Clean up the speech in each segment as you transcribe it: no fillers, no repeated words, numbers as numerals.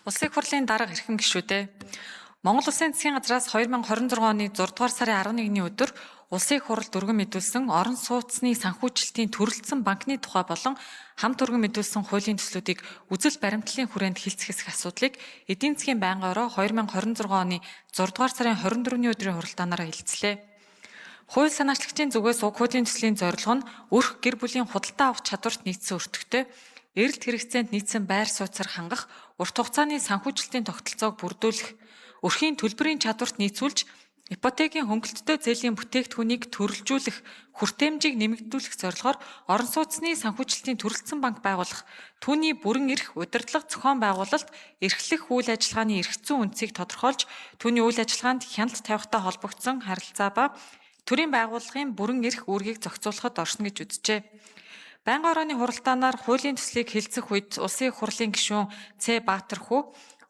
Улсын хурлын дарга эрхэм гишүүдээ Монгол Улсын засгийн газраас 2026 оны 6 дугаар сарын 11-ний өдөр Улсын хуралд өргөн мэдүүлсэн орон сууцны санхүүжилтийн төрөлцсөн банкны тухай болон хамт өргөн мэдүүлсэн хуулийн төслүүдийг үзэл баримтлалын хүрээнд хилцэх асуудлыг эдийн засгийн байнгын ороо 2026 оны 6 дугаар сарын 24-ний өдрийн хуралдаанаараа хилцлээ. Хууль санаачлагчдын зүгээс уг хуулийн төслийн зорилго нь өрх гэр бүлийн худалдаа авах чадварт нийцсэн өртөгтэй эрэлт хэрэгцээнд нийцсэн байр сууцаар хангах, урт хугацааны санхүүжилтийн тогтолцоог бүрдүүлэх, өрхийн төлбөрийн чадварт нийцүүлж, ипотекийн хөнгөлөлттэй зээлийн бүтээгдэхүүнийг төрөлжүүлэх, хүртээмжийг нэмэгдүүлэх зорилгоор орон сууцны санхүүжилтийн төрөлцсөн банк байгуулах, түүний бүрэн эрх удирдлага зохион байгуулалт, эрхлэх үйл ажиллагааны эрх зүйн үндсийг тодорхойлж, түүний үйл ажиллагаанд хяналт тавихтай холбогдсон харилцаа ба төрийн байгууллагын бүрэн эрх үүргийг зохицуулахад оршино гэж үзжээ. Байнгын орооны хуралдаанаар хуулийн төслийг хэлцэх үед Улсын хурлын гишүүн Ц. Баатархүү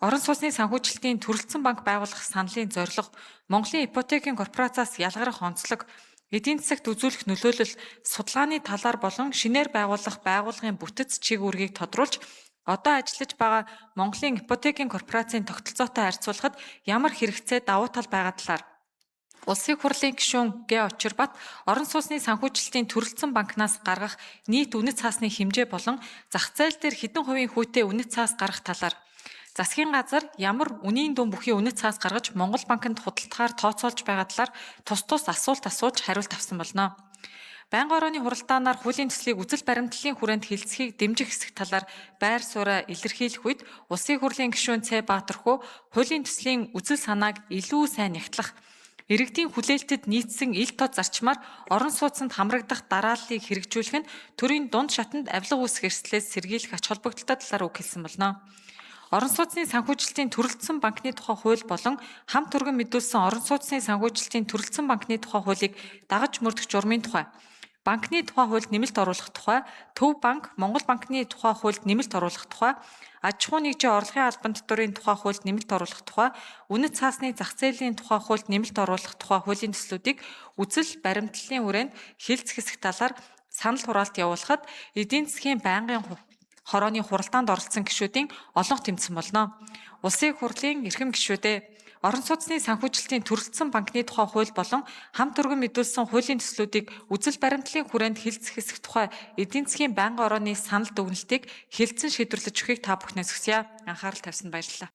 орон сууцны санхүүжилтийн төрөлцсөн банк байгуулах саналын зорилго, Монголын ипотекийн корпорациас ялгарах онцлог, эдийн засагт үзүүлэх нөлөөлөл, судалгааны талаар болон шинээр байгуулах байгууллагын бүтэц чиг үүргийг тодруулж, одоо ажиллаж байгаа Монголын ипотекийн корпорацийн тогтолцоотой харьцуулахад ямар хэрэгцээ давуу тал байгаа талаар Улсын хурлын гишүүн Г. Очирбат орон сууцны санхүүжилтийн төрөлцсөн банкнаас гаргах нийт үнэт цаасны хэмжээ болон зах зээл дээр хэдэн хувийн хүүтэй үнэт цаас гаргах талаар засгийн газар ямар үнийн дүн бүхий үнэт цаас гаргаж Монгол банкнд худалдагаар тооцоолж байгаа талаар тус асуулт асууж хариулт авсан болно. Байнгын орооны хуралдаанаар хуулийн төслийг үзэл баримтлалын хүрээнд хилцэхийг дэмжих хэсэг талаар байр сууриа илэрхийлэх үед Улсын хурлын гишүүн Ц. Баатархүү хуулийн төслийн үзэл санааг илүү сайн нягтлах, иргэдийн хүлээлтэд нийцсэн ил тод зарчмаар орон сууцнд хамрагдах дарааллыг хэрэгжүүлэх нь төрийн дунд шатанд авилга үүсэх эрсдлээс сэргийлэх ач холбогдолтой талаар үг хэлсэн болно. Орон сууцны санхүүжилтийн төрөлцсөн банкны тухай хууль болон хамт өргөн мэдүүлсэн орон сууцны санхүүжилтийн төрөлцсөн банкны тухай хуулийг дагаж мөрдөх журмын тухай, банкны тухай хуульд нэмэлт оруулах тухай, Төв банк, Монгол банкны тухай хуульд нэмэлт оруулах тухай, аж ахуй нэгжийн орлогын албан татврын тухай хуульд нэмэлт оруулах тухай, үнэт цаасны зах зээлийн тухай хуульд нэмэлт оруулах тухай хуулийн төслүүдийг үзэл баримтлалын хүрээнд хилцэх хэсэг талаар санал хураалт явуулахад эдийн засгийн байнгын хорооны хуралдаанд оролцсон гишүүдийн олонх тэмцсэн болно. Улсын хурлын эрхэм гишүүдээ орон сууцны санхүүжилтийн төрөлцсөн банкны тухай хууль болон хамт өргөн мэдүүлсэн хуулийн төслүүдийг үзэл баримтлалын хүрээнд хилцэх хэсэг тухай эдийн засгийн байнгын орооны санал дүгнэлтийг хэлцэн шийдвэрлэж өгөхийг та бүхнээс хүсье. Анхаарал тавьсанд баярлалаа.